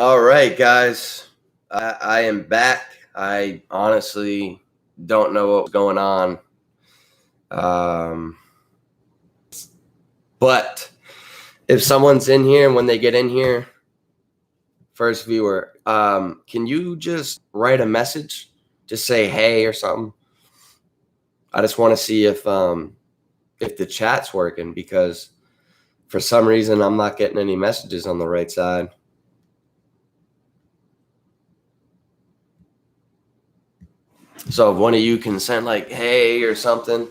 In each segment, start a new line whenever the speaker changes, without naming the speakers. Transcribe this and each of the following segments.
All right, guys. I am back. I honestly don't know what's going on. Um, but if someone's in here and when they get in here, first viewer, can you just write a message? Just say hey or something. I just want to see if the chat's working because for some reason I'm not getting any messages on the right side. So if one of you can send like hey or something.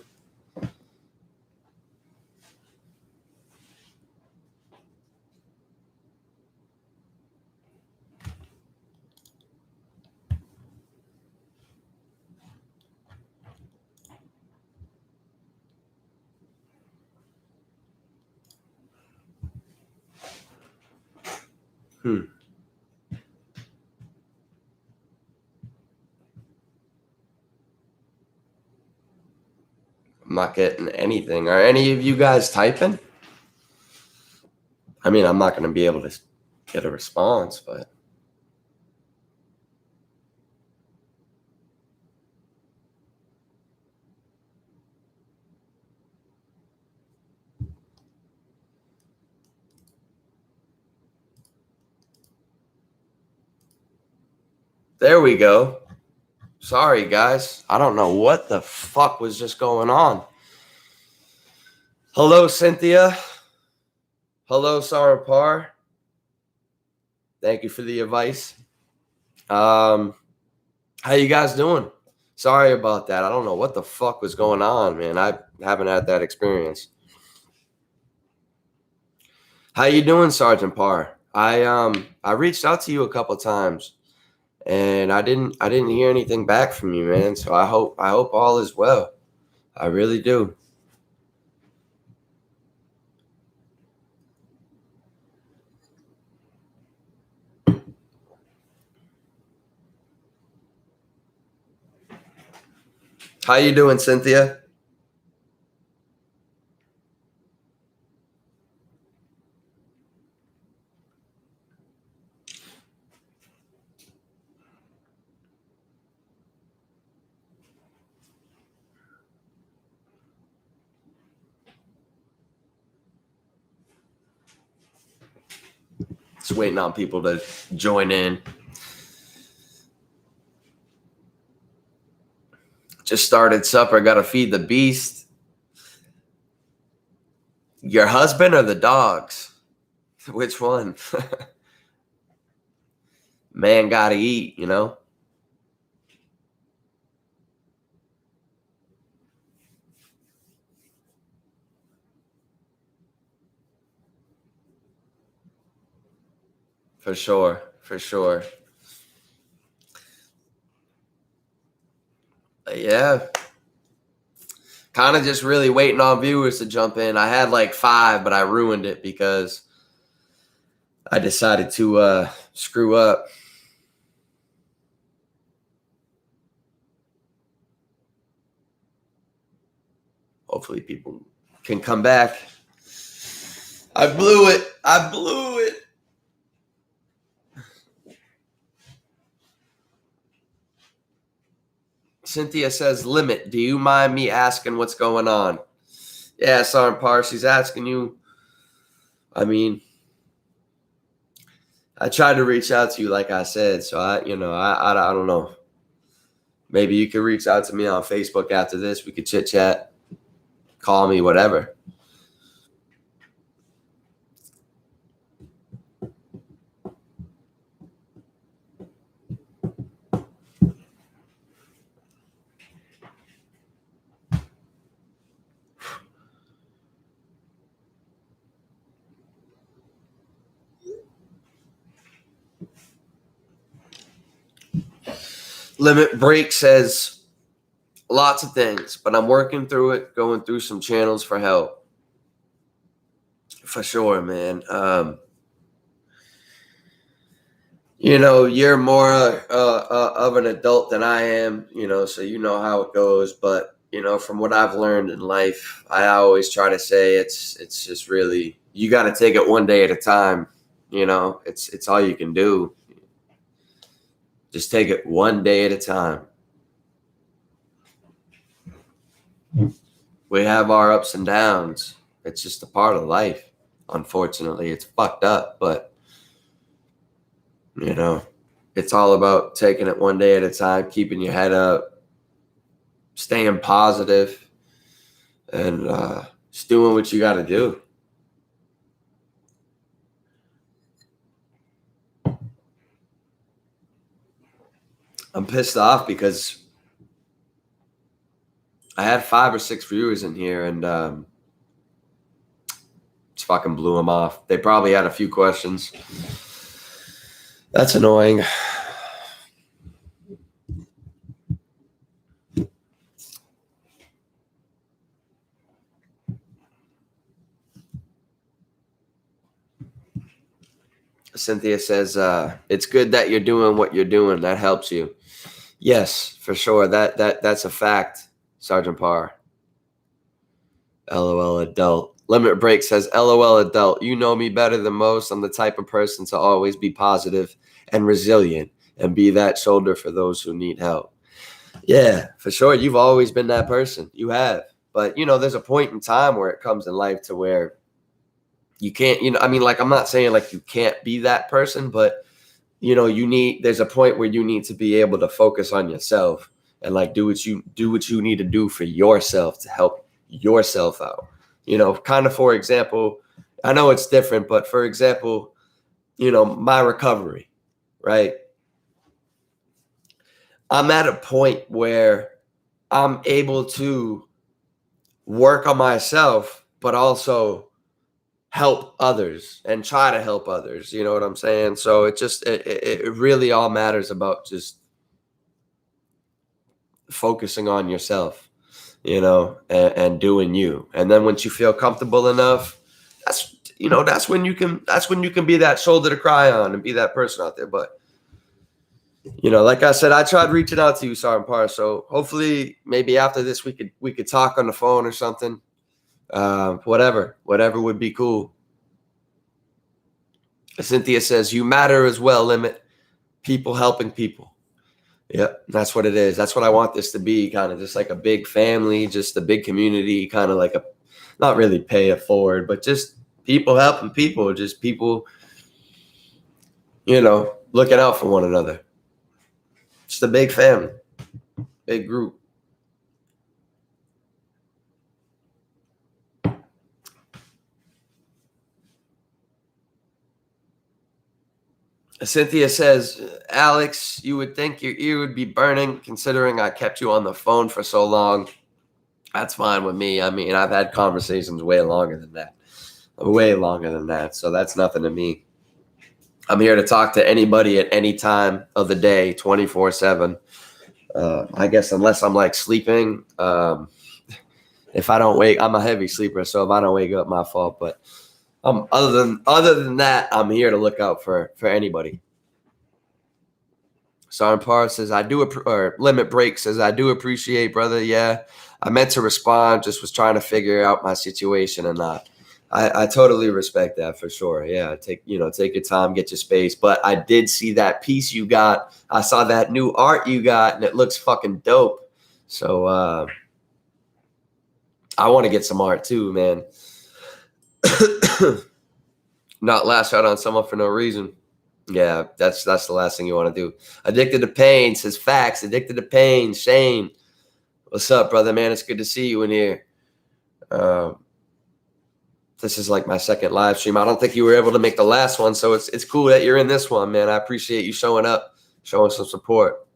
I'm not getting anything. Are any of you guys typing? I mean, I'm not going to be able to get a response, but there we go. Sorry, guys. I don't know what the fuck was just going on. Hello, Cynthia. Hello, Sarapar. Thank you for the advice. How you guys doing? Sorry about that. I don't know what the fuck was going on, man. I haven't had that experience. How you doing, Sergeant Parr? I reached out to you a couple times and I didn't hear anything back from you, man. So I hope all is well. I really do. How you doing, Cynthia? Just waiting on people to join in. Just started supper. Got to feed the beast. Your husband or the dogs? Which one? Man, got to eat, you know? For sure. For sure. Yeah. Kind of just really waiting on viewers to jump in. I had like 5, but I ruined it because I decided to screw up. Hopefully people can come back. I blew it. I blew it. Cynthia says, limit. Do you mind me asking what's going on? Yeah, Sergeant Parr, she's asking you. I mean, I tried to reach out to you, like I said. So I don't know. Maybe you could reach out to me on Facebook after this. We could chit chat, call me, whatever. Limit Break says lots of things, but I'm working through it, going through some channels for help. For sure, man. You're more of an adult than I am, so you know how it goes. But, from what I've learned in life, I always try to say it's just really, you got to take it one day at a time. It's all you can do. Just take it one day at a time. We have our ups and downs. It's just a part of life. Unfortunately, it's fucked up, but it's all about taking it one day at a time, keeping your head up, staying positive, and just doing what you got to do. I'm pissed off because I had 5 or 6 viewers in here, and just fucking blew them off. They probably had a few questions. That's annoying. Cynthia says, it's good that you're doing what you're doing. That helps you. Yes, for sure. That's a fact, Sergeant Parr. LOL adult. Limit Break says, LOL adult. You know me better than most. I'm the type of person to always be positive and resilient and be that shoulder for those who need help. Yeah, for sure. You've always been that person. You have. But, there's a point in time where it comes in life to where you can't, I'm not saying like you can't be that person, but there's a point where you need to be able to focus on yourself and like do what you need to do for yourself to help yourself out. Kind of, for example, I know it's different, but for example, my recovery, right? I'm at a point where I'm able to work on myself, but also help others and try to help others. You know what I'm saying? So it really all matters about just focusing on yourself, and doing you. And then once you feel comfortable enough, that's when you can be that shoulder to cry on and be that person out there. But like I said, I tried reaching out to you, Sergeant Parr. So hopefully maybe after this we could talk on the phone or something. Whatever would be cool. Cynthia says, you matter as well, Limit. People helping people. Yep, that's what it is. That's what I want this to be, kind of just like a big family, just a big community, kind of like not really pay it forward, but just people helping people, just people, looking out for one another. Just a big family, big group. Cynthia says, Alex, you would think your ear would be burning considering I kept you on the phone for so long. That's fine with me. I mean, I've had conversations way longer than that. So that's nothing to me. I'm here to talk to anybody at any time of the day, 24/7. I guess unless I'm like sleeping. If I don't wake, I'm a heavy sleeper. So if I don't wake up, my fault. But other than that, I'm here to look out for anybody. Sergeant Parr says, Limit Break says, I do appreciate, brother. Yeah, I meant to respond, just was trying to figure out my situation and not. I totally respect that for sure. Yeah, take your time, get your space. But I did see that piece you got. I saw that new art you got, and it looks fucking dope. So I want to get some art too, man. Not lash out on someone for no reason. Yeah, that's the last thing you want to do. Addicted to Pain says, facts. Addicted to Pain. Shane, what's up, brother? Man, it's good to see you in here. This is like my second live stream. I don't think you were able to make the last one, so it's cool that you're in this one, man. I appreciate you showing up, showing some support.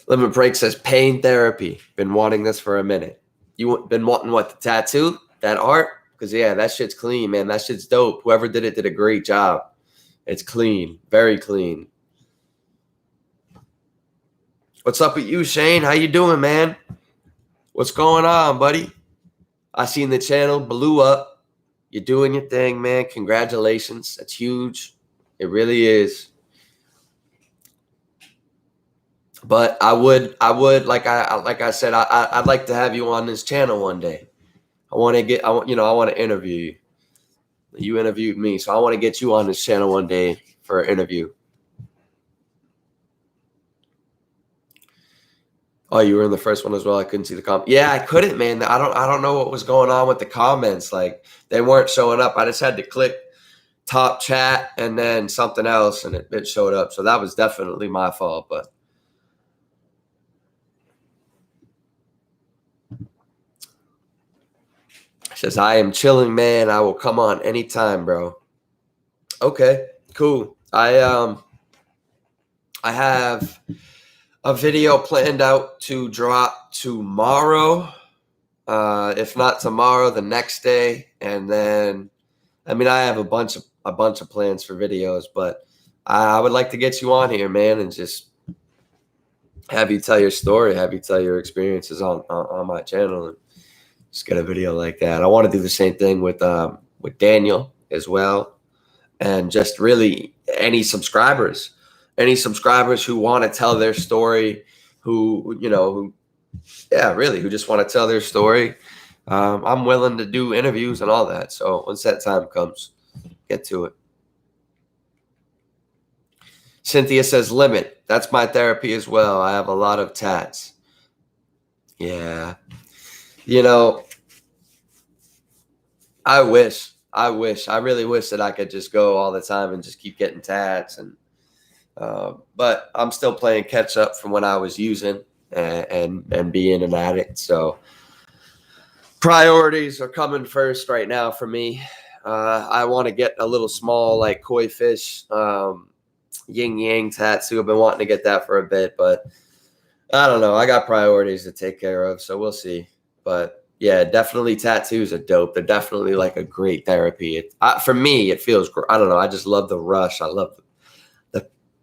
Limit Break says, pain therapy. Been wanting this for a minute. You been wanting what, the tattoo? That art? Because, yeah, that shit's clean, man. That shit's dope. Whoever did it did a great job. It's clean. Very clean. What's up with you, Shane? How you doing, man? What's going on, buddy? I seen the channel blew up. You're doing your thing, man. Congratulations. That's huge. It really is. But I would, like I said, I'd like to have you on this channel one day. I want to interview you. You interviewed me, so I want to get you on this channel one day for an interview. Oh, you were in the first one as well. I couldn't see the comment. Yeah, I couldn't, man. I don't know what was going on with the comments. Like they weren't showing up. I just had to click top chat and then something else, and it showed up. So that was definitely my fault. But says I am chilling, man. I will come on anytime, bro. Okay, cool. I have a video planned out to drop tomorrow. If not tomorrow, the next day, and then I mean I have a bunch of plans for videos, but I would like to get you on here, man, and just have you tell your story, have you tell your experiences on my channel, and just get a video like that. I want to do the same thing with Daniel as well, and just really any subscribers who want to tell their story, who who just want to tell their story. I'm willing to do interviews and all that. So once that time comes, get to it. Cynthia says, limit. That's my therapy as well. I have a lot of tats. Yeah. I really wish that I could just go all the time and just keep getting tats. But I'm still playing catch up from when I was using and being an addict. So priorities are coming first right now for me. I want to get a little small, like koi fish, yin yang tattoo. I've been wanting to get that for a bit, but I don't know. I got priorities to take care of, so we'll see. But yeah, definitely tattoos are dope. They're definitely like a great therapy. For me, it feels. I don't know. I just love the rush. I love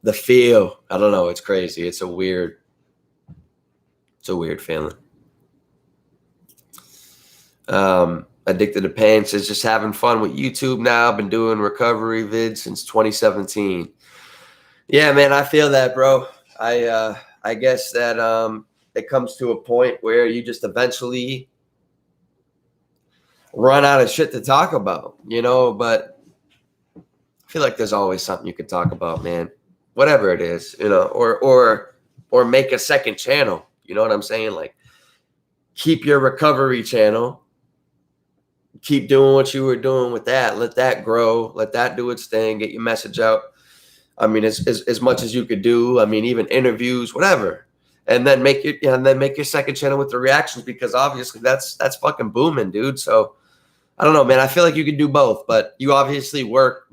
the feel. I don't know. It's crazy. It's a weird feeling. Addicted to Pain says, just having fun with YouTube now. Been doing recovery vids since 2017. Yeah, man, I feel that, bro. I guess that it comes to a point where you just eventually run out of shit to talk about, but I feel like there's always something you can talk about, man. Whatever it is, or make a second channel. You know what I'm saying? Like, keep your recovery channel. Keep doing what you were doing with that. Let that grow. Let that do its thing. Get your message out. I mean, as much as you could do. I mean, even interviews, whatever. And then make your second channel with the reactions, because obviously that's fucking booming, dude. So I don't know, man. I feel like you can do both, but you obviously work,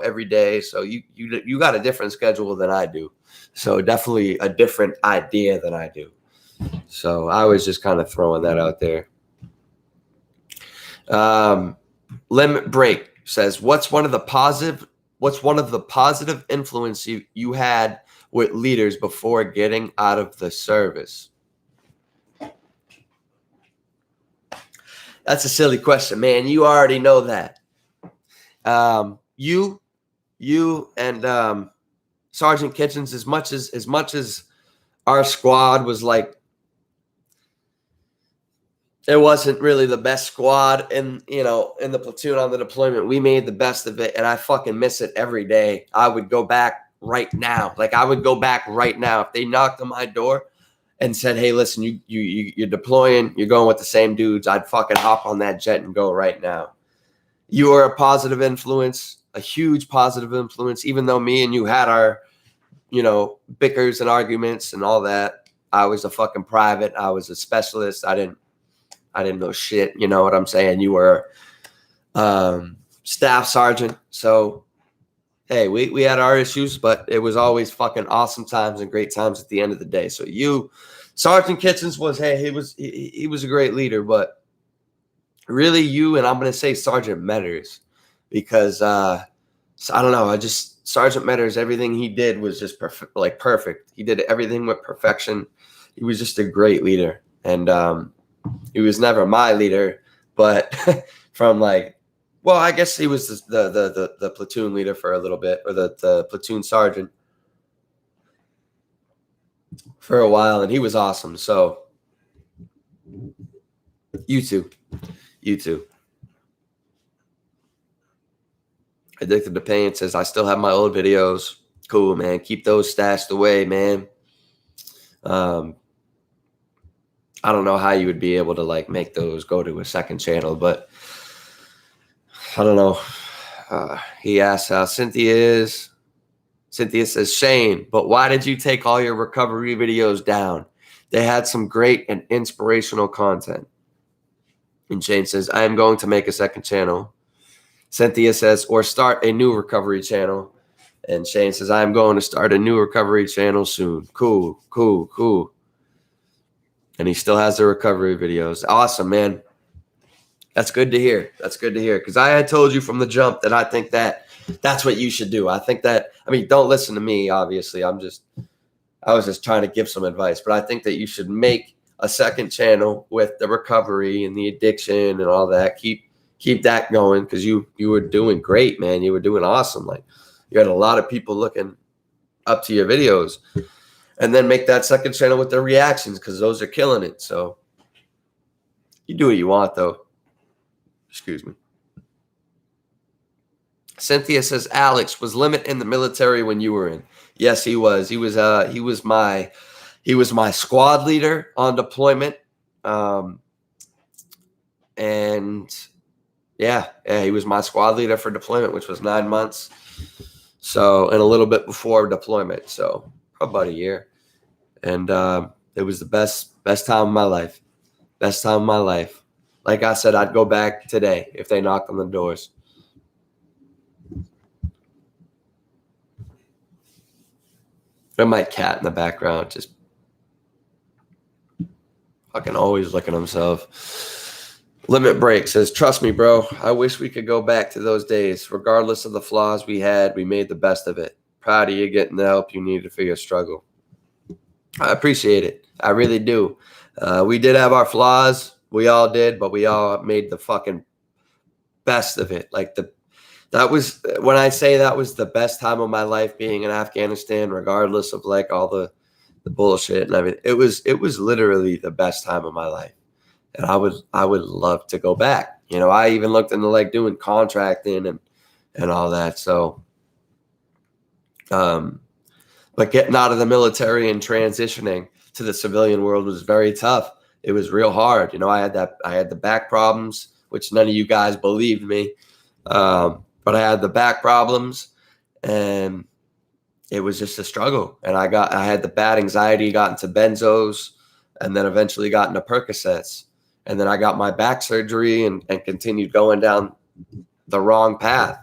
every day. So you got a different schedule than I do. So definitely a different idea than I do. So I was just kind of throwing that out there. Limit Break says, what's one of the positive influence you had with leaders before getting out of the service? That's a silly question, man. You already know that. You and Sergeant Kitchens, as much as our squad was like, it wasn't really the best squad in the platoon on the deployment. We made the best of it, and I fucking miss it every day. I would go back right now. Like, I would go back right now. If they knocked on my door and said, hey, listen, you're deploying, you're going with the same dudes, I'd fucking hop on that jet and go right now. You are a positive influence, a huge positive influence, even though me and you had our, bickers and arguments and all that. I was a fucking private. I was a specialist. I didn't know shit. You know what I'm saying? You were staff sergeant. So, hey, we had our issues, but it was always fucking awesome times and great times at the end of the day. So Sergeant Kitchens was, hey, he was a great leader, but really you, and I'm going to say Sergeant Metters, because I don't know. Sergeant Metters, everything he did was just perfect. He did everything with perfection. He was just a great leader. And, he was never my leader, but from I guess he was the platoon leader for a little bit, or the platoon sergeant for a while, and he was awesome. So you too. Addicted to Pain says, I still have my old videos. Cool, man. Keep those stashed away, man. I don't know how you would be able to like make those go to a second channel, but I don't know. He asks how Cynthia is. Cynthia says, Shane, but why did you take all your recovery videos down? They had some great and inspirational content. And Shane says, I am going to make a second channel. Cynthia says, or start a new recovery channel. And Shane says, I am going to start a new recovery channel soon. Cool, cool, cool. And he still has the recovery videos. Awesome, man. That's good to hear. That's good to hear. Because I had told you from the jump that I think that that's what you should do. I think that, I mean, don't listen to me, obviously. I was just trying to give some advice. But I think that you should make a second channel with the recovery and the addiction and all that. Keep that going, because you were doing great, man. You were doing awesome. Like, you had a lot of people looking up to your videos. And then make that second channel with the reactions, because those are killing it. So you do what you want, though. Excuse me. Cynthia says, Alex, was Limit in the military when you were in? Yes, he was. He was my squad leader on deployment. And yeah, he was my squad leader for deployment, which was 9 months. So, and a little bit before deployment. So about a year. And it was the best time of my life. Best time of my life. Like I said, I'd go back today if they knocked on the doors. And my cat in the background just fucking always looking at himself. Limit Break says, trust me, bro. I wish we could go back to those days. Regardless of the flaws we had, we made the best of it. Proud of you getting the help you needed for your struggle. I appreciate it. I really do. We did have our flaws. We all did, but we all made the fucking best of it. Like that was, when I say that was the best time of my life being in Afghanistan, regardless of like all the bullshit and everything. It was literally the best time of my life. And I would love to go back. You know, I even looked into like doing contracting and all that. So, but getting out of the military and transitioning to the civilian world was very tough. It was real hard. You know, I had the back problems, which none of you guys believed me. But I had the back problems, and it was just a struggle. And I had the bad anxiety, got into benzos, and then eventually got into Percocets. And then I got my back surgery and continued going down the wrong path.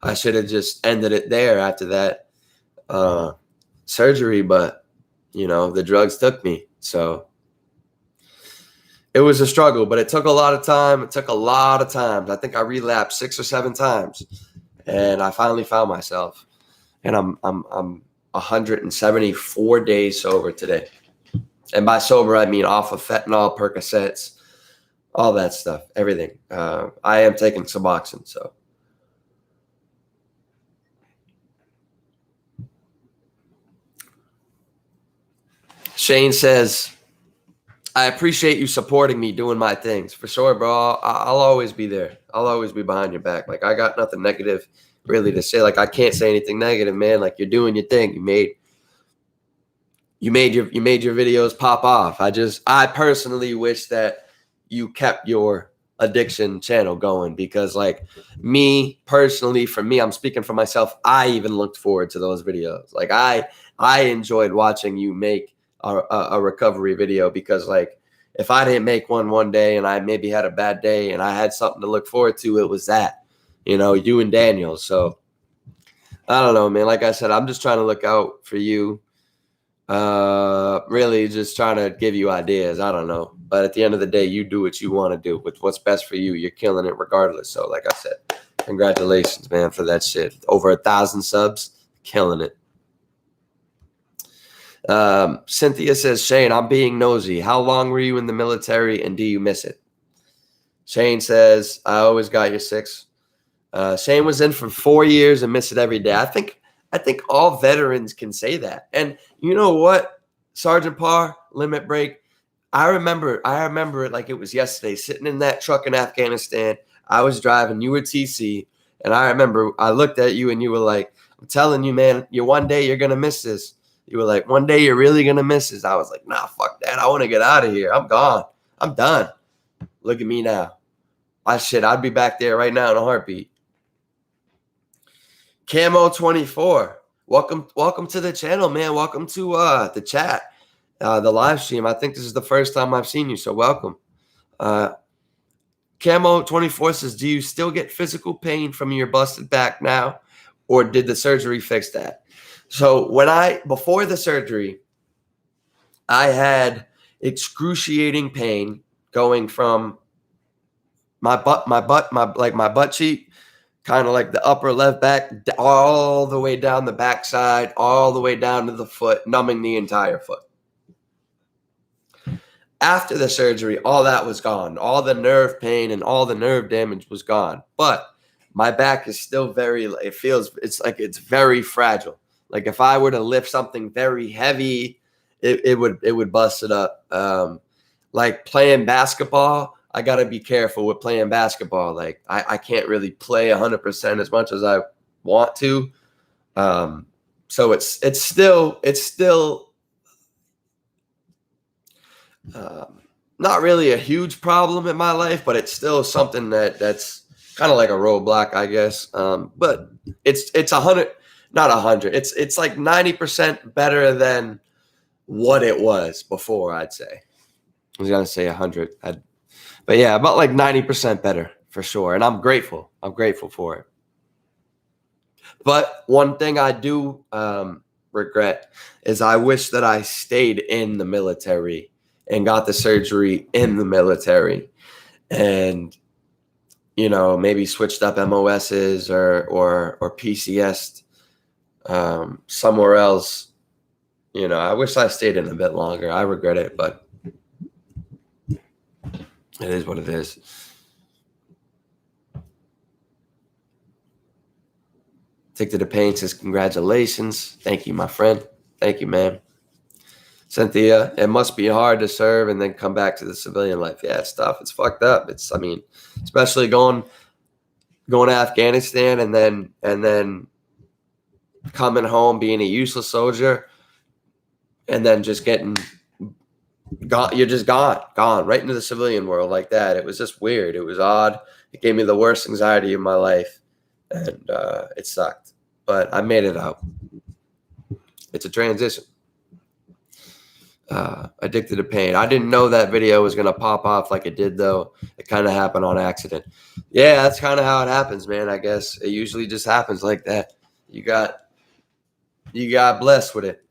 I should have just ended it there after that surgery, but you know, the drugs took me. So it was a struggle, but it took a lot of time. It took a lot of times. I think I relapsed 6 or 7 times, and I finally found myself. And I'm 174 days sober today. And by sober, I mean off of fentanyl, Percocets, all that stuff, everything. I am taking Suboxone, so. Shane says, I appreciate you supporting me doing my things. For sure, bro. I'll always be there. I'll always be behind your back. Like, I got nothing negative really to say. Like, I can't say anything negative, man. Like, you're doing your thing. You made your videos pop off. I personally wish that you kept your addiction channel going, because like me personally, for me, I'm speaking for myself, I even looked forward to those videos. Like I enjoyed watching you make a recovery video, because like if I didn't make one day and I maybe had a bad day and I had something to look forward to, it was that, you know, you and Daniel. So I don't know, man. Like I said, I'm just trying to look out for you. Really just trying to give you ideas. I don't know. But at the end of the day, you do what you want to do with what's best for you. You're killing it regardless. So like I said, congratulations, man, for that shit. Over 1,000 subs, killing it. Cynthia says, Shane, I'm being nosy. How long were you in the military and do you miss it? Shane says, I always got your 6. Shane was in for 4 years and missed it every day. I think all veterans can say that. And you know what, Sergeant Parr, Limit Break, I remember it like it was yesterday, sitting in that truck in Afghanistan. I was driving, you were TC, and I remember I looked at you and you were like, I'm telling you, man, one day you're going to miss this. You were like, one day you're really going to miss this. I was like, nah, fuck that. I want to get out of here. I'm gone. I'm done. Look at me now. I'd be back there right now in a heartbeat. Camo 24. Welcome to the channel, man. Welcome to the chat, the live stream. I think this is the first time I've seen you, so welcome. Camo 24 says, do you still get physical pain from your busted back now, or did the surgery fix that? So before the surgery, I had excruciating pain going from my butt cheek, kind of like the upper left back, all the way down the backside, all the way down to the foot, numbing the entire foot. After the surgery, all that was gone. All the nerve pain and all the nerve damage was gone. But my back is still it's like it's very fragile. Like if I were to lift something very heavy, it would bust it up. Like playing basketball, I got to be careful with playing basketball. Like I can't really play 100% as much as I want to. So it's still not really a huge problem in my life, but it's still something that's kind of like a roadblock, I guess. But it's 100, not 100. It's like 90% better than what it was before, I'd say. I was gonna say 100. But yeah, about like 90% better for sure. And I'm grateful. I'm grateful for it. But one thing I do regret is I wish that I stayed in the military and got the surgery in the military, and maybe switched up MOSs or PCS somewhere else. I wish I stayed in a bit longer. I regret it, but it is what it is. Addicted to Pain says, congratulations. Thank you, my friend. Thank you, man. Cynthia, it must be hard to serve and then come back to the civilian life. Yeah, it's tough. It's fucked up. Especially going to Afghanistan and then coming home, being a useless soldier, and then just getting gone. You're just gone right into the civilian world like that. It was just weird. It was odd. It gave me the worst anxiety of my life, and it sucked. But I made it out. It's a transition. Addicted to Pain. I didn't know that video was going to pop off like it did, though. It kind of happened on accident. Yeah, that's kind of how it happens, man. I guess it usually just happens like that. You got blessed with it.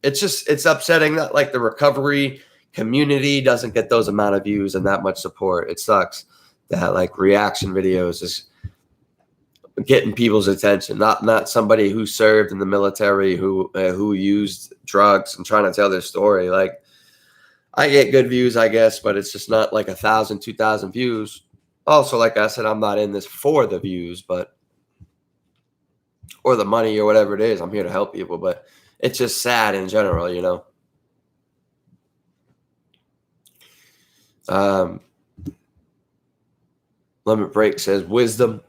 It's upsetting that like the recovery community doesn't get those amount of views and that much support. It sucks that like reaction videos is getting people's attention, not somebody who served in the military, who used drugs and trying to tell their story. Like I get good views, I guess, but it's just not like 1,000, 2,000 views. Also, like I said, I'm not in this for the views, or the money or whatever it is. I'm here to help people, but it's just sad in general, Limit Break says wisdom.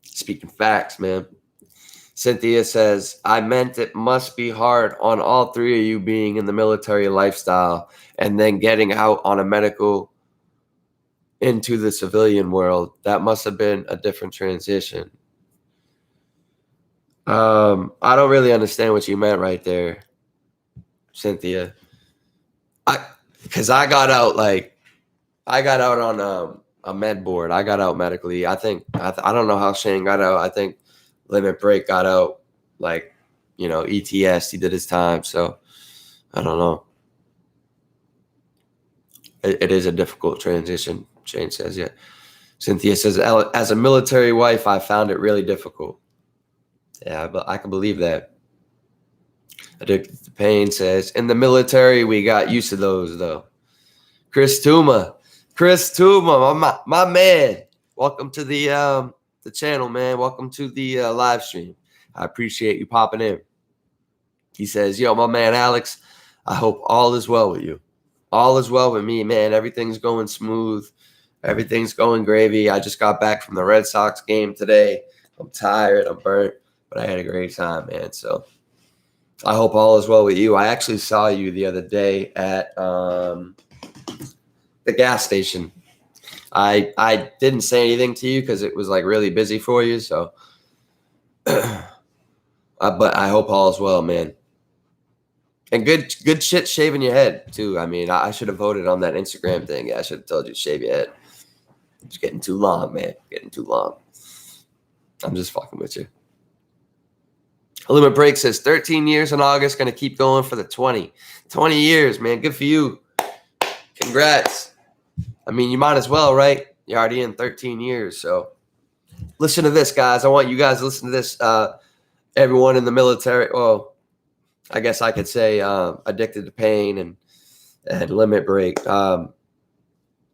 Speaking facts, man. Cynthia says, I meant it must be hard on all three of you being in the military lifestyle and then getting out on a medical into the civilian world. That must have been a different transition. I don't really understand what you meant right there, Cynthia. Because I got out on a med board. I got out medically. I think I don't know how Shane got out. I think Limit Break got out ETS. He did his time. So I don't know. It is a difficult transition, Shane says. Yeah. Cynthia says, as a military wife, I found it really difficult. Yeah, but I can believe that. Addicted to Pain says, in the military, we got used to those, though. Chris Tuma, my man. Welcome to the channel, man. Welcome to the live stream. I appreciate you popping in. He says, yo, my man Alex, I hope all is well with you. All is well with me, man. Everything's going smooth. Everything's going gravy. I just got back from the Red Sox game today. I'm tired. I'm burnt. But I had a great time, man. So I hope all is well with you. I actually saw you the other day at the gas station. I didn't say anything to you because it was like really busy for you. So, but I hope all is well, man. And good shit shaving your head too. I mean, I should have voted on that Instagram thing. Yeah, I should have told you to shave your head. It's getting too long, man. Getting too long. I'm just fucking with you. Limit Break says 13 years in August, going to keep going for the 20. 20 years, man. Good for you. Congrats. I mean, you might as well, right? You're already in 13 years. So listen to this, guys. I want you guys to listen to this. Everyone in the military, well, I guess I could say Addicted to Pain and Limit Break.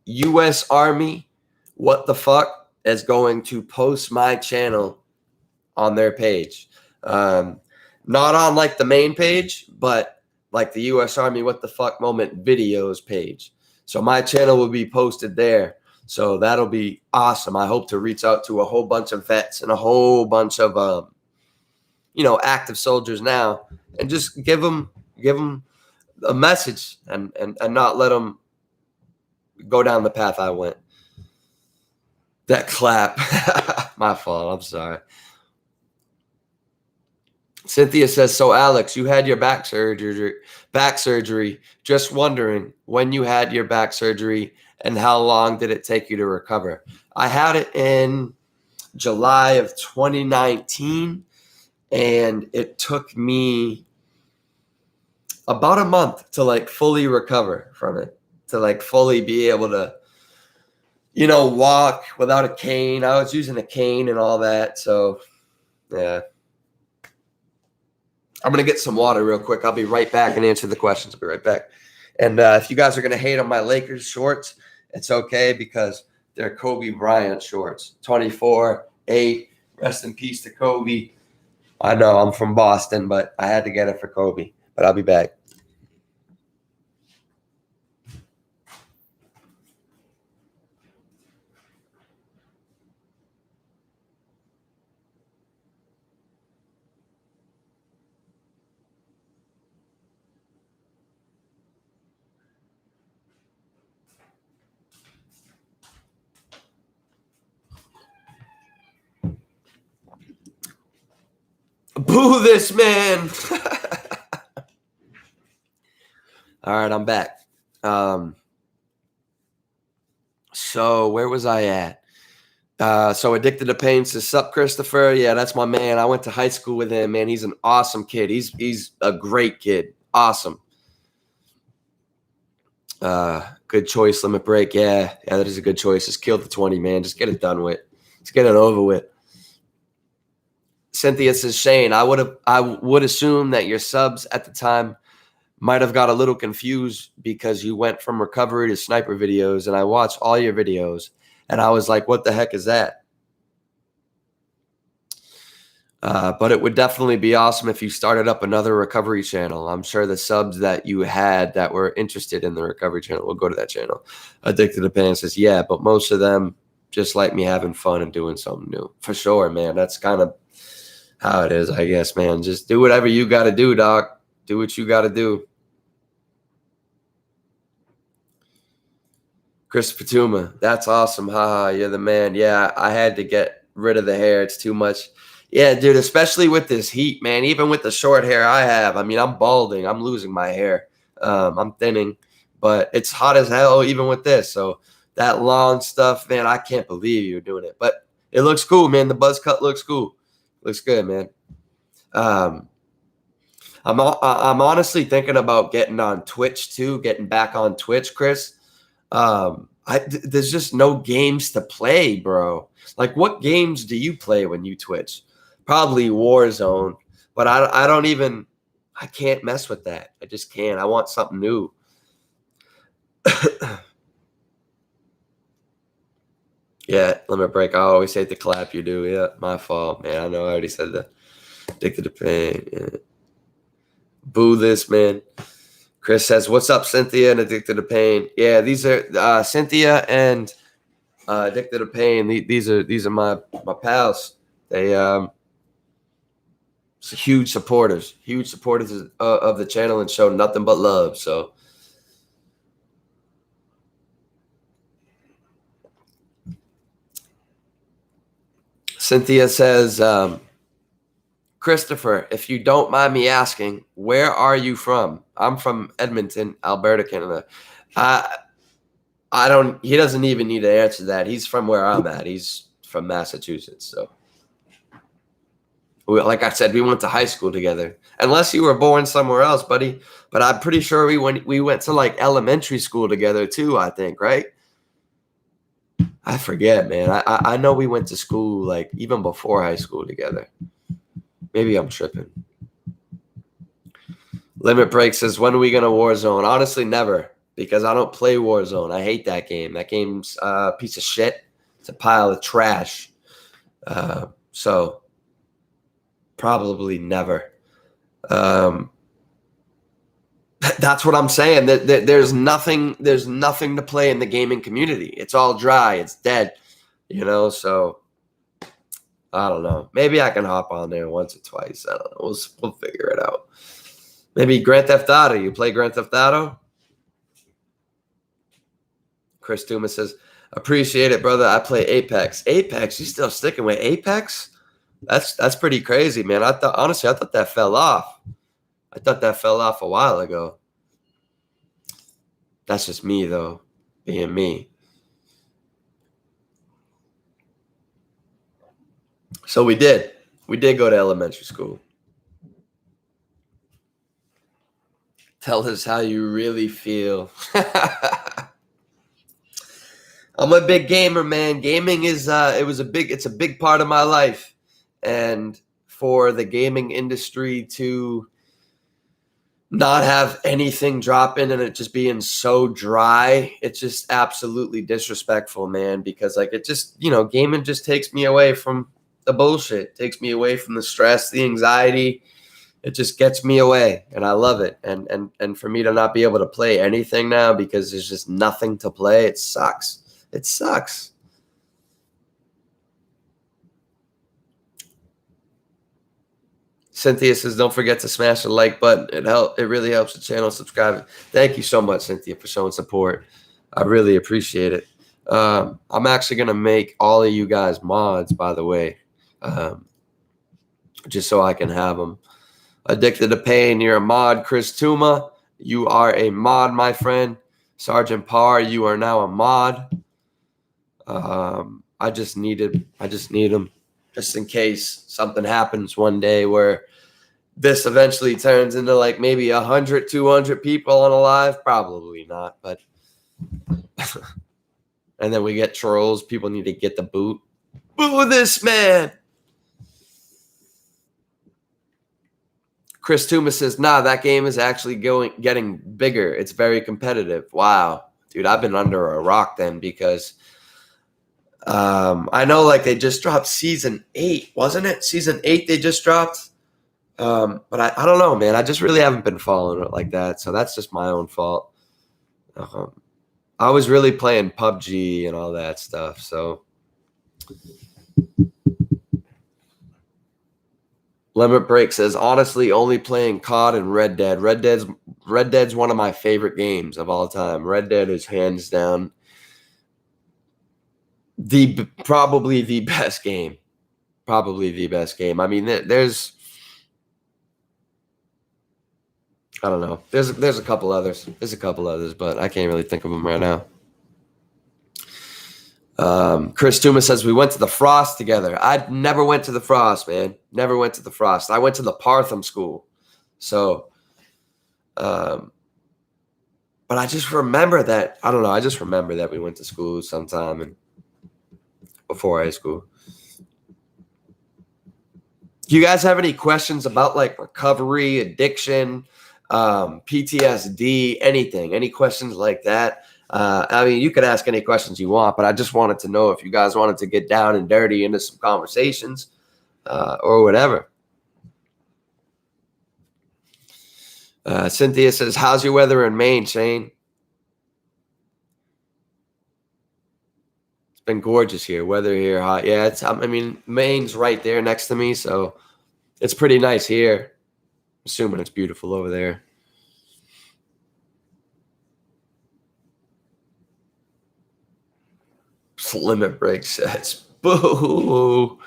U.S. Army, what the fuck, is going to post my channel on their page. Not on like the main page, but like the U.S. Army What the Fuck Moment videos page. So my channel will be posted there. So that'll be awesome. I hope to reach out to a whole bunch of vets and a whole bunch of active soldiers now, and just give them a message and not let them go down the path I went. That clap, my fault. I'm sorry. Cynthia says, so Alex, you had your back surgery. Just wondering when you had your back surgery and how long did it take you to recover? I had it in July of 2019, and it took me about a month to like fully recover from it, to like fully be able to, walk without a cane. I was using a cane and all that. So yeah. I'm going to get some water real quick. I'll be right back and answer the questions. I'll be right back. And if you guys are going to hate on my Lakers shorts, it's okay because they're Kobe Bryant shorts. 24-8. Rest in peace to Kobe. I know I'm from Boston, but I had to get it for Kobe. But I'll be back. Boo this man. All right, I'm back. So where was I at? So Addicted to Pain says, sup, Christopher? Yeah, that's my man. I went to high school with him, man. He's an awesome kid. He's a great kid. Awesome. Good choice, Limit Break. Yeah, that is a good choice. Just kill the 20, man. Just get it done with. Just get it over with. Cynthia says, Shane, I would assume that your subs at the time might have got a little confused because you went from recovery to sniper videos, and I watched all your videos, and I was like, what the heck is that? But it would definitely be awesome if you started up another recovery channel. I'm sure the subs that you had that were interested in the recovery channel will go to that channel. Addicted to Pain says, yeah, but most of them just like me having fun and doing something new. For sure, man. That's kind of how it is, I guess, man. Just do whatever you got to do, doc. Do what you got to do. Chris Fatuma, that's awesome. Haha, you're the man. Yeah, I had to get rid of the hair. It's too much. Yeah, dude, especially with this heat, man. Even with the short hair I have, I mean, I'm balding. I'm losing my hair. I'm thinning, but it's hot as hell even with this. So that long stuff, man, I can't believe you're doing it. But it looks cool, man. The buzz cut looks cool. Looks good, man. I'm honestly thinking about getting on Twitch too, getting back on Twitch, Chris. There's just no games to play, bro. Like, what games do you play when you Twitch? Probably Warzone, but I can't mess with that. I just can't. I want something new. Yeah, Limit Break. I always hate the clap you do. Yeah, my fault, man. I know I already said that. Addicted to Pain. Yeah. Boo this, man. Chris says, what's up, Cynthia and Addicted to Pain? Yeah, these are Cynthia and Addicted to Pain. These are my pals. They huge supporters of the channel and show nothing but love. So Cynthia says, Christopher, if you don't mind me asking, where are you from? I'm from Edmonton, Alberta, Canada. I don't. He doesn't even need to answer that. He's from where I'm at. He's from Massachusetts. So, like I said, we went to high school together. Unless you were born somewhere else, buddy. But I'm pretty sure we went to like elementary school together too. I think, right? I forget, man. I know we went to school like even before high school together. Maybe I'm tripping. Limit Break says, when are we gonna Warzone? Honestly, never. Because I don't play Warzone. I hate that game. That game's a piece of shit. It's a pile of trash. So probably never. That's what I'm saying. There's nothing to play in the gaming community. It's all dry. It's dead. So I don't know. Maybe I can hop on there once or twice. I don't know. We'll figure it out. Maybe Grand Theft Auto. You play Grand Theft Auto? Chris Tuma says, appreciate it, brother. I play Apex. Apex? You still sticking with Apex? That's pretty crazy, man. I thought that fell off. I thought that fell off a while ago. That's just me, though, being me. So we did go to elementary school. Tell us how you really feel. I'm a big gamer, man. Gaming is it's a big part of my life. And for the gaming industry to not have anything drop in and it just being so dry, it's just absolutely disrespectful, man, because like it just, gaming just takes me away from the bullshit, takes me away from the stress, the anxiety. It just gets me away, and I love it. And for me to not be able to play anything now because there's just nothing to play, it sucks. It sucks. Cynthia says, don't forget to smash the like button. It really helps the channel. Subscribe. Thank you so much, Cynthia, for showing support. I really appreciate it. I'm actually going to make all of you guys mods, by the way, just so I can have them. Addicted to Pain, you're a mod. Chris Tuma, you are a mod, my friend. Sergeant Parr, you are now a mod. I just need them just in case something happens one day where this eventually turns into like maybe 100, 200 people on a live. Probably not, but and then we get trolls. People need to get the boot. Boo this man. Chris Tuma says, nah, that game is actually getting bigger. It's very competitive. Wow. Dude, I've been under a rock then because I know like they just dropped season 8, wasn't it? Season 8 they just dropped. But I don't know, man. I just really haven't been following it like that. So that's just my own fault. I was really playing PUBG and all that stuff. So Limit Break says, honestly, only playing COD and Red Dead. Red Dead's one of my favorite games of all time. Red Dead is hands down probably the best game. Probably the best game. I mean, there's I don't know. There's a couple others. There's a couple others, but I can't really think of them right now. Chris Tuma says, we went to the Frost together. I never went to the Frost, man. Never went to the Frost. I went to the Partham school. So, but I just remember that. I don't know. I just remember that we went to school sometime and before high school. Do you guys have any questions about like recovery, addiction, PTSD, anything? Any questions like that? I mean, you could ask any questions you want, but I just wanted to know if you guys wanted to get down and dirty into some conversations or whatever. Cynthia says, how's your weather in Maine, Shane? It's been gorgeous here. Weather here, hot. Yeah, I mean, Maine's right there next to me, so it's pretty nice here. Assuming it's beautiful over there. Limit Break says, boo.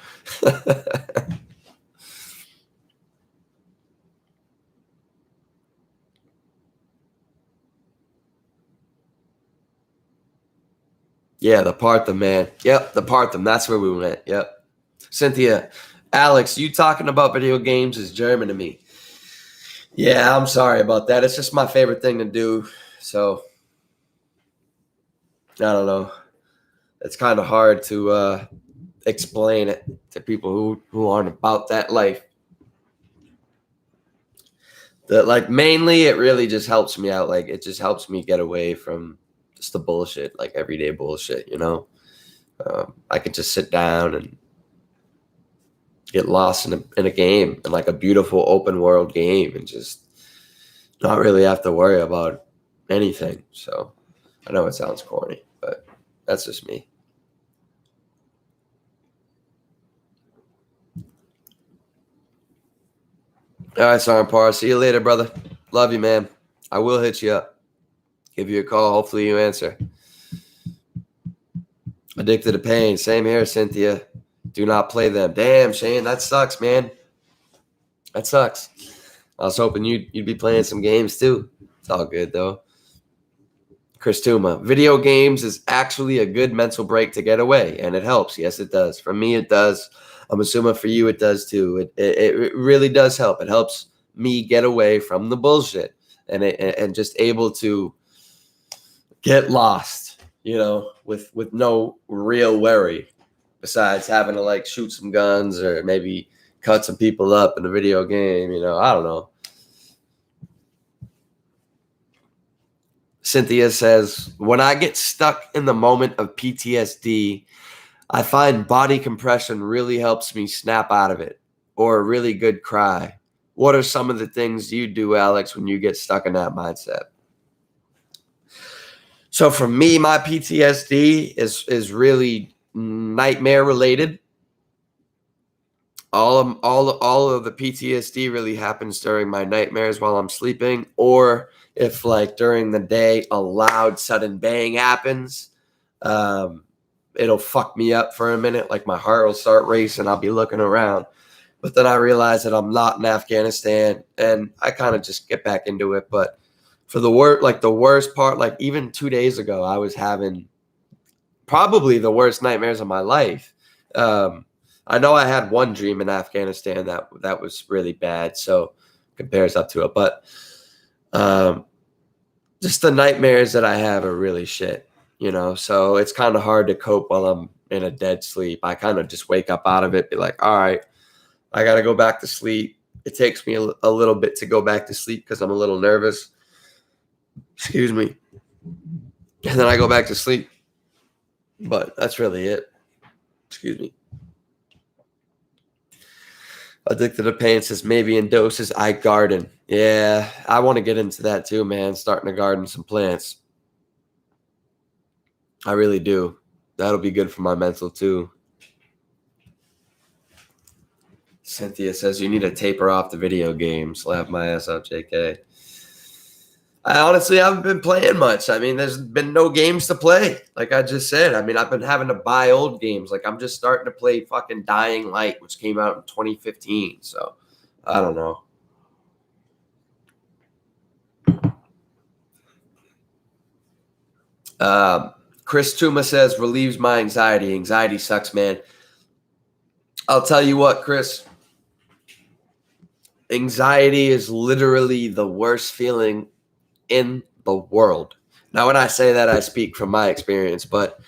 Yeah, the Partham, man. Yep, the Partham. That's where we went. Yep. Cynthia, Alex, you talking about video games is German to me. Yeah, I'm sorry about that. It's just my favorite thing to do. So I don't know. It's kind of hard to explain it to people who aren't about that life. That like mainly it really just helps me out. Like it just helps me get away from just the bullshit, like everyday bullshit. I could just sit down and get lost in a game, in like a beautiful open world game, and just not really have to worry about anything. So I know it sounds corny, but that's just me. All right, Sergeant Parr. See you later, brother. Love you, man. I will hit you up. Give you a call. Hopefully you answer. Addicted to pain. Same here, Cynthia. Do not play them. Damn, Shane. That sucks, man. That sucks. I was hoping you'd be playing some games too. It's all good though. Chris Tuma, video games is actually a good mental break to get away, and it helps. Yes, it does. For me, it does. I'm assuming for you, it does too. It really does help. It helps me get away from the bullshit and just able to get lost, with no real worry besides having to like shoot some guns or maybe cut some people up in a video game. I don't know. Cynthia says, when I get stuck in the moment of PTSD, I find body compression really helps me snap out of it, or a really good cry. What are some of the things you do, Alex, when you get stuck in that mindset? So for me, my PTSD is really nightmare related. All of the PTSD really happens during my nightmares while I'm sleeping, or if like during the day a loud sudden bang happens, it'll fuck me up for a minute. Like my heart will start racing. I'll be looking around, but then I realize that I'm not in Afghanistan, and I kind of just get back into it. But for the worst part, like even 2 days ago, I was having probably the worst nightmares of my life. I know I had one dream in Afghanistan that was really bad, so compares up to it. But just the nightmares that I have are really shit, so it's kind of hard to cope while I'm in a dead sleep. I kind of just wake up out of it, be like, all right, I got to go back to sleep. It takes me a little bit to go back to sleep because I'm a little nervous. Excuse me. And then I go back to sleep. But that's really it. Excuse me. Addicted to pain says maybe in doses. I garden. Yeah, I want to get into that too, man. Starting to garden some plants. I really do. That'll be good for my mental too. Cynthia says you need to taper off the video games. Laugh my ass off, JK. I honestly haven't been playing much. I mean, there's been no games to play. Like I just said, I mean, I've been having to buy old games. Like I'm just starting to play fucking Dying Light, which came out in 2015. So I don't know. Chris Tuma says relieves my anxiety. Anxiety sucks, man. I'll tell you what, Chris. Anxiety is literally the worst feeling in the world. Now, when I say that, I speak from my experience, but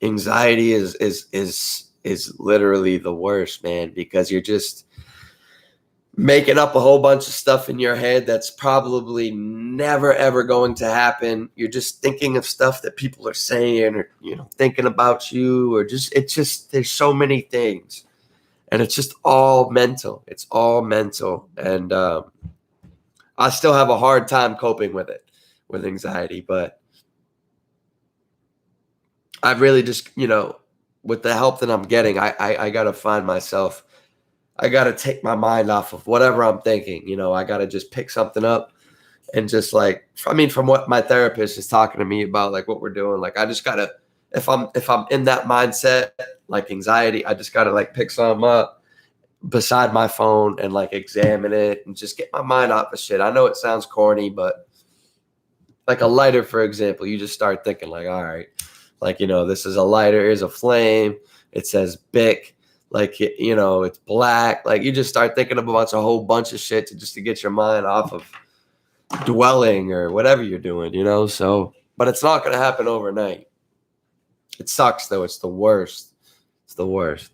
anxiety is literally the worst, man, because you're just making up a whole bunch of stuff in your head that's probably never ever going to happen. You're just thinking of stuff that people are saying, or thinking about you, or there's so many things, and it's just all mental. It's all mental, and I still have a hard time coping with it, with anxiety, but I've really just, with the help that I'm getting, I got to find myself. I got to take my mind off of whatever I'm thinking. I got to just pick something up and just from what my therapist is talking to me about, like what we're doing, like I just got to if I'm in that mindset, like anxiety, I just gotta like pick something up beside my phone and like examine it and just get my mind off of shit. I know it sounds corny, but like a lighter, for example, you just start thinking like, all right, like, this is a lighter, here's a flame. It says Bic, like, it's black. Like you just start thinking about a whole bunch of shit to get your mind off of dwelling or whatever you're doing, So, but it's not going to happen overnight. It sucks though. It's the worst. It's the worst.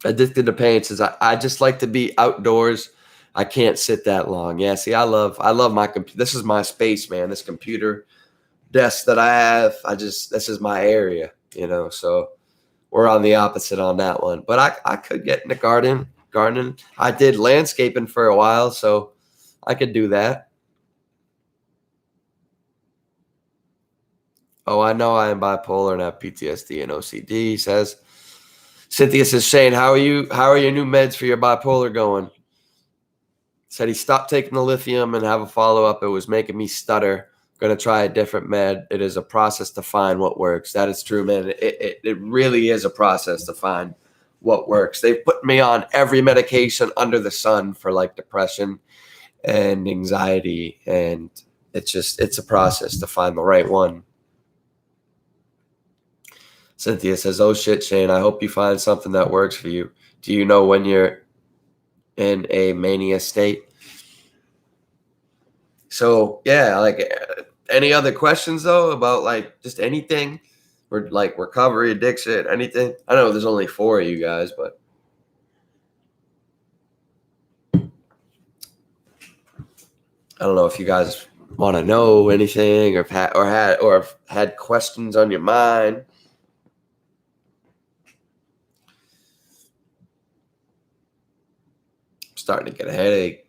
Addicted to pain says, I just like to be outdoors. I can't sit that long. Yeah, see, I love my computer. This is my space, man. This computer desk that I have, this is my area, so we're on the opposite on that one. But I could get in the gardening. I did landscaping for a while, so I could do that. Oh, I know I am bipolar and have PTSD and OCD, he says. Cynthia says, Shane, how are your new meds for your bipolar going? Said he stopped taking the lithium and have a follow-up. It was making me stutter. Going to try a different med. It is a process to find what works. That is true, man. It really is a process to find what works. They've put me on every medication under the sun for like depression and anxiety. And it's a process to find the right one. Cynthia says, oh shit, Shane, I hope you find something that works for you. Do you know when you're in a mania state? So yeah, like any other questions though about like just anything or like recovery, addiction, anything? I know there's only 4 of you guys, but I don't know if you guys want to know anything or have had questions on your mind. I'm starting to get a headache.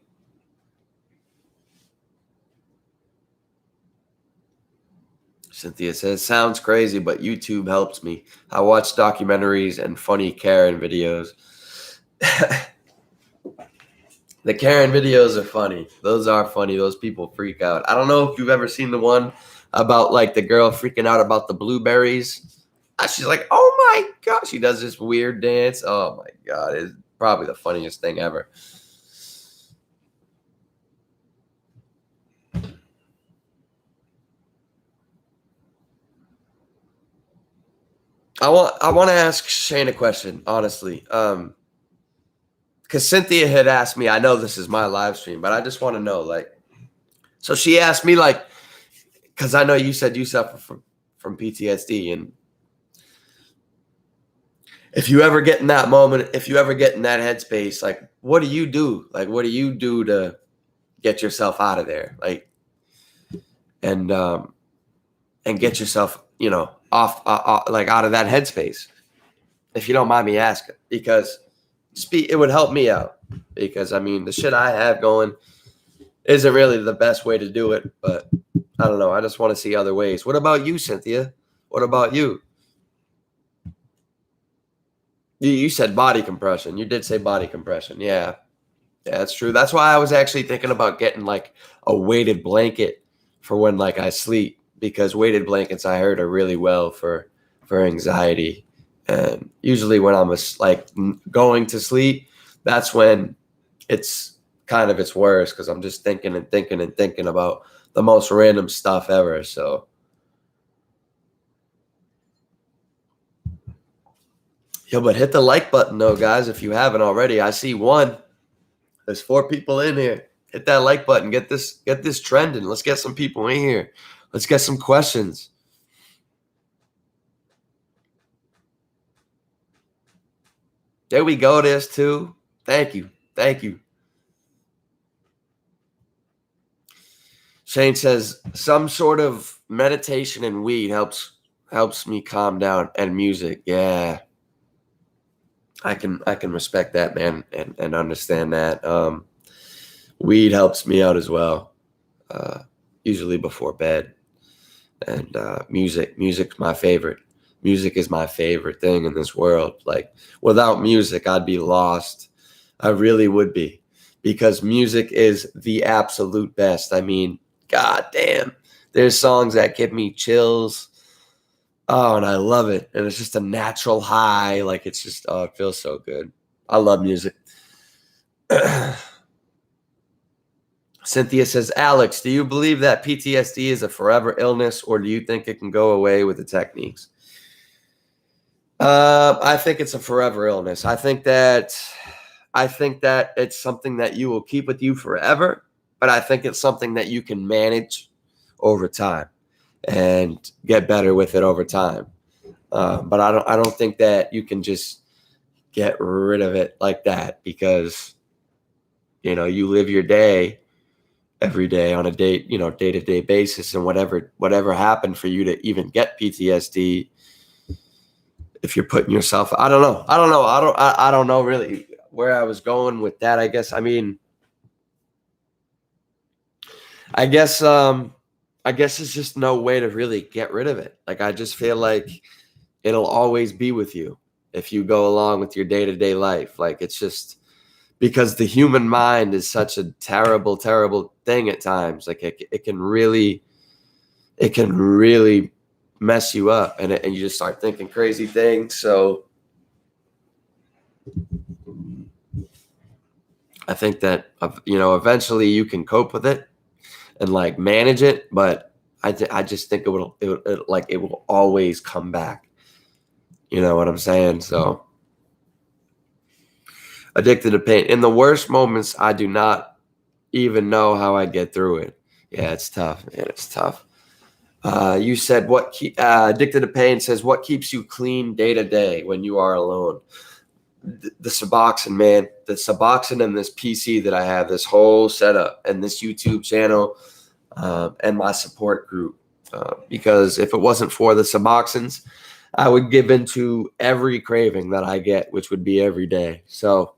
Cynthia says, sounds crazy, but YouTube helps me. I watch documentaries and funny Karen videos. The Karen videos are funny. Those are funny. Those people freak out. I don't know if you've ever seen the one about like the girl freaking out about the blueberries. She's like, oh my God. She does this weird dance. Oh my God. It's probably the funniest thing ever. I want to ask Shane a question, honestly. Because Cynthia had asked me, I know this is my live stream, but I just want to know, like, so she asked me, like, because I know you said you suffer from PTSD, and if you ever get in that moment, if you ever get in that headspace, like, what do you do? Like, what do you do to get yourself out of there? Like, and get yourself, off, like out of that headspace, if you don't mind me asking, because it would help me out, because I mean, the shit I have going isn't really the best way to do it, but I don't know. I just want to see other ways. What about you, Cynthia? What about you? You said body compression. You did say body compression. Yeah, that's true. That's why I was actually thinking about getting like a weighted blanket for when like I sleep, because weighted blankets I heard are really well for anxiety. And usually when I'm like going to sleep, that's when it's kind of its worst, because I'm just thinking and thinking and thinking about the most random stuff ever. So yeah, but hit the like button though, guys, if you haven't already. I see one. There's 4 people in here. Hit that like button. Get this trending. Let's get some people in here. Let's get some questions. There we go. There's 2. Thank you. Thank you. Shane says some sort of meditation and weed helps me calm down, and music. Yeah. I can respect that, man, and understand that. Weed helps me out as well. Usually before bed. And music's my favorite. Music is my favorite thing in this world. Like, without music, I'd be lost. I really would be, because music is the absolute best. I mean, god damn, there's songs that give me chills. Oh, and I love it. And it's just a natural high. Like it's just, oh, it feels so good. I love music. Cynthia says, Alex, do you believe that PTSD is a forever illness, or do you think it can go away with the techniques? I think it's a forever illness. I think that it's something that you will keep with you forever, but I think it's something that you can manage over time and get better with it over time. But I don't think that you can just get rid of it like that, because you live your day every day on a day-to-day basis, and whatever happened for you to even get PTSD, if you're putting yourself, I don't know really where I was going with that. I guess it's just no way to really get rid of it. Like I just feel like it'll always be with you if you go along with your day-to-day life. Like it's just because the human mind is such a terrible, terrible thing at times. Like it can really mess you up, and you just start thinking crazy things. So I think that eventually you can cope with it and like manage it, but I just think it will always come back. You know what I'm saying? So addicted to pain. In the worst moments, I do not even know how I get through it. Yeah, it's tough. Man, it's tough. You said addicted to pain says, what keeps you clean day to day when you are alone? The Suboxone, man. The Suboxone and this PC that I have, this whole setup, and this YouTube channel, and my support group. Because if it wasn't for the Suboxones, I would give into every craving that I get, which would be every day. So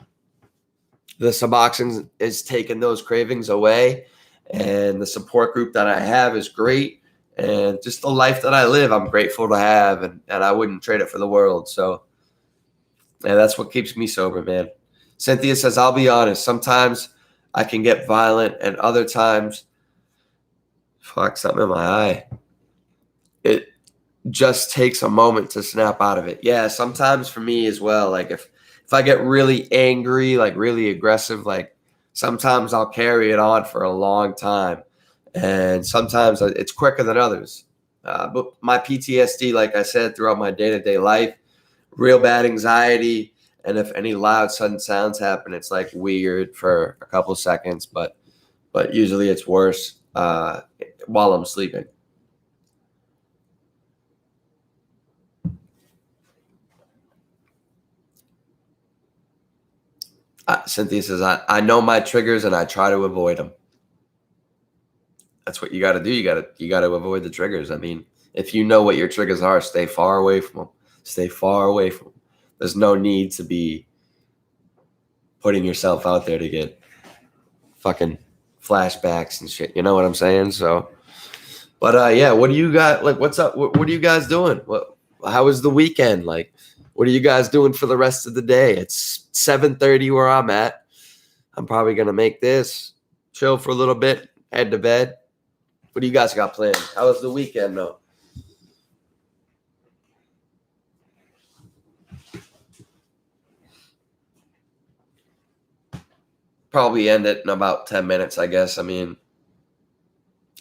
the Suboxone is taking those cravings away, and the support group that I have is great, and just the life that I live, I'm grateful to have, and I wouldn't trade it for the world. So, yeah, that's what keeps me sober, man. Cynthia says, I'll be honest, sometimes I can get violent, and other times, fuck, something in my eye. It just takes a moment to snap out of it. Yeah, sometimes for me as well. Like if I get really angry, like really aggressive, like sometimes I'll carry it on for a long time, and sometimes it's quicker than others. But my PTSD, like I said, throughout my day-to-day life, real bad anxiety, and if any loud sudden sounds happen, it's like weird for a couple seconds, but usually it's worse while I'm sleeping. Cynthia says, I know my triggers and I try to avoid them. That's what you got to do. You got to avoid the triggers. I mean, if you know what your triggers are, stay far away from them. Stay far away from them. There's no need to be putting yourself out there to get fucking flashbacks and shit. You know what I'm saying? So, but yeah, what do you got? Like, what's up? What are you guys doing? How was the weekend? Like, what are you guys doing for the rest of the day? It's 7:30 where I'm at. I'm probably gonna make this, chill for a little bit, head to bed. What do you guys got planned? How was the weekend, though? Probably end it in about 10 minutes, I guess. I mean,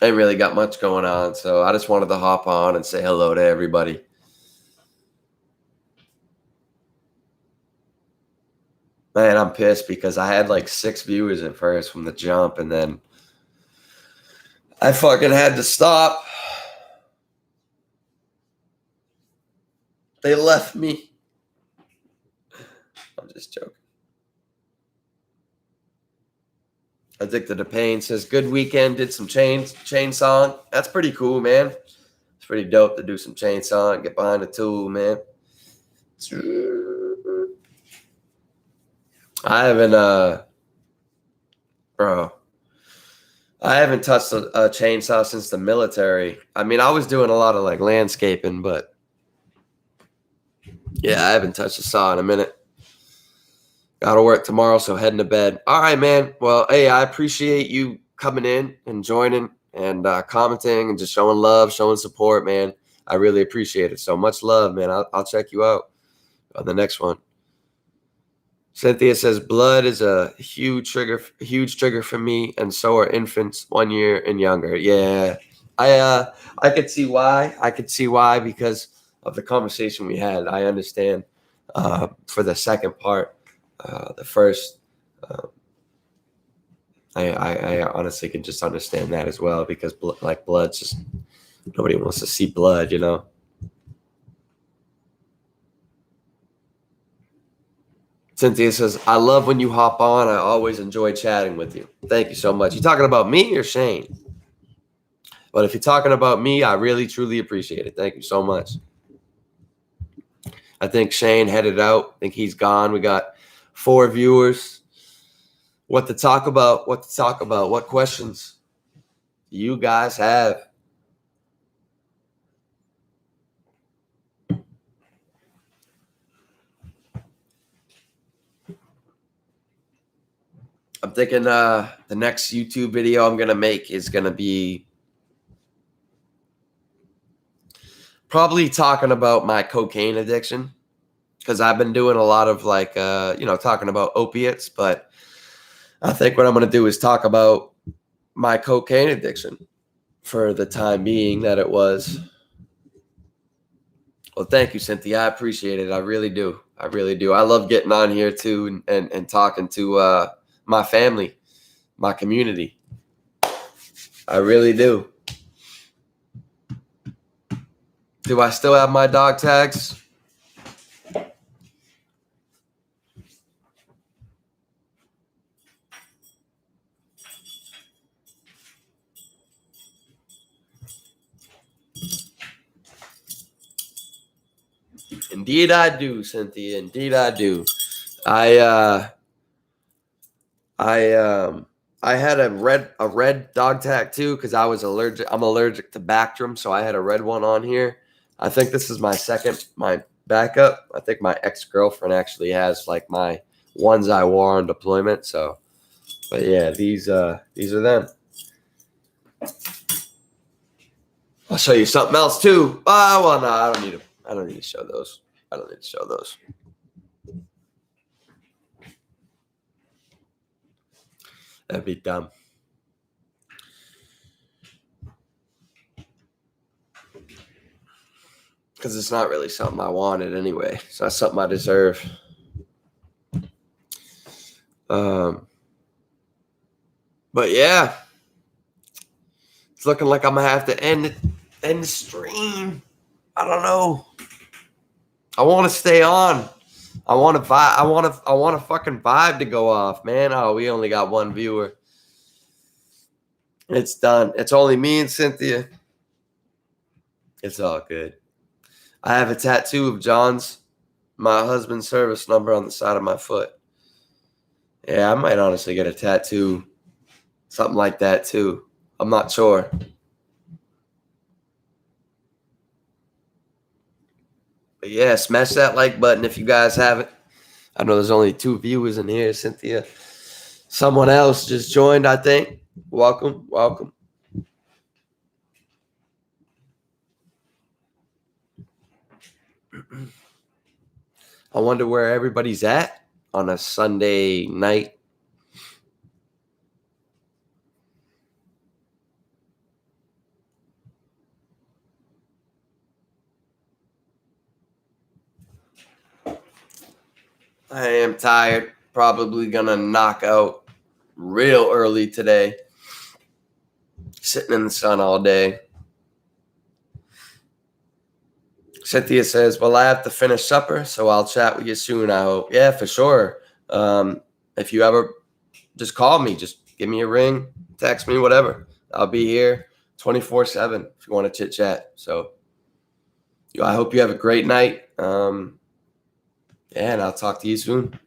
I ain't really got much going on, so I just wanted to hop on and say hello to everybody. Man, I'm pissed because I had like 6 viewers at first from the jump, and then I fucking had to stop. They left me. I'm just joking. Addicted to Pain says, good weekend, did some chainsaw. That's pretty cool, man. It's pretty dope to do some chainsaw and get behind a tool, man. I haven't, bro. I haven't touched a chainsaw since the military. I mean, I was doing a lot of like landscaping, but yeah, I haven't touched a saw in a minute. Got to work tomorrow, so heading to bed. All right, man. Well, hey, I appreciate you coming in and joining and commenting and just showing love, showing support, man. I really appreciate it. So much love, man. I'll check you out on the next one. Cynthia says blood is a huge trigger for me, and so are infants 1 year and younger. Yeah, I could see why. I could see why because of the conversation we had. I understand. For the second part, the first, I honestly can just understand that as well because blood's just nobody wants to see blood, you know. Cynthia says, I love when you hop on. I always enjoy chatting with you. Thank you so much. You talking about me or Shane? But if you're talking about me, I really, truly appreciate it. Thank you so much. I think Shane headed out. I think he's gone. We got 4 viewers. What to talk about? What to talk about? What questions do you guys have? I'm thinking the next YouTube video I'm going to make is going to be probably talking about my cocaine addiction because I've been doing a lot of talking about opiates, but I think what I'm going to do is talk about my cocaine addiction for the time being that it was. Well, thank you, Cynthia. I appreciate it. I really do. I really do. I love getting on here too and talking to my family, my community. I really do. Do I still have my dog tags? Indeed I do, Cynthia. Indeed I do. I had a red dog tag too because I was allergic. I'm allergic to Bactrim, so I had a red one on here. I think this is my backup. I think my ex-girlfriend actually has like my ones I wore on deployment. So, but yeah, these are them. I'll show you something else too. Oh well, no, I don't need to show those. I don't need to show those. That'd be dumb. Because it's not really something I wanted anyway. It's not something I deserve. But yeah, it's looking like I'm gonna have to end the stream. I don't know. I want to stay on. I want to vibe. I want a fucking vibe to go off, man. Oh, we only got 1 viewer. It's done. It's only me and Cynthia. It's all good. I have a tattoo of John's, my husband's service number on the side of my foot. Yeah, I might honestly get a tattoo, something like that too. I'm not sure. But yeah, smash that like button if you guys haven't. I know there's only 2 viewers in here, Cynthia. Someone else just joined, I think. Welcome, welcome. I wonder where everybody's at on a Sunday night. I am tired. Probably gonna knock out real early today. Sitting in the sun all day. Cynthia says, well, I have to finish supper, so I'll chat with you soon, I hope. Yeah, for sure. If you ever just call me, just give me a ring, text me, whatever. I'll be here 24/7 if you want to chit chat. So I hope you have a great night. And I'll talk to you soon.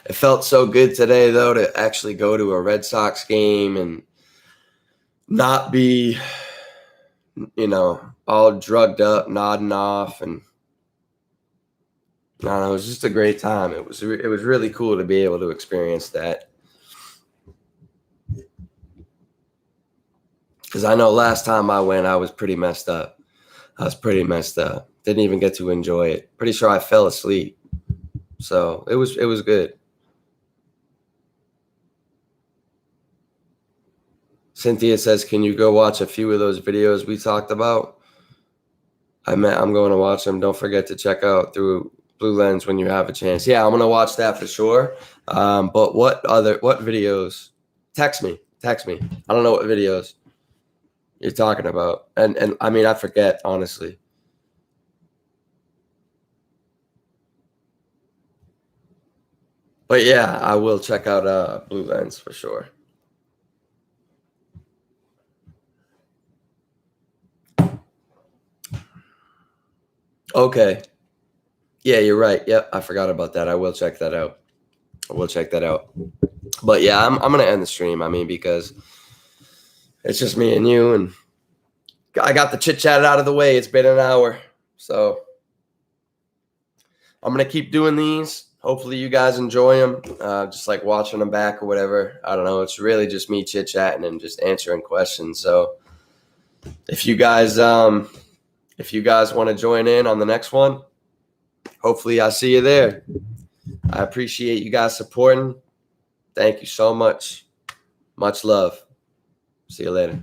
It felt so good today, though, to actually go to a Red Sox game and not be, all drugged up, nodding off, and No, it was just a great time. It was really cool to be able to experience that. Because I know last time I went, I was pretty messed up. Didn't even get to enjoy it. Pretty sure I fell asleep. So it was good. Cynthia says, "Can you go watch a few of those videos we talked about?" I'm going to watch them. Don't forget to check out through Blue Lens when you have a chance. Yeah, I'm going to watch that for sure. But what videos? Text me. I don't know what videos you're talking about. And I mean, I forget, honestly. But yeah, I will check out Blue Lens for sure. Okay. Yeah, you're right. Yep, I forgot about that. I will check that out. But yeah, I'm gonna end the stream. I mean, because it's just me and you, and I got the chit chat out of the way. It's been an hour, so I'm gonna keep doing these. Hopefully, you guys enjoy them. Just like watching them back or whatever. I don't know. It's really just me chit chatting and just answering questions. So if you guys want to join in on the next one, hopefully I see you there. I appreciate you guys supporting. Thank you so much. Much love. See you later.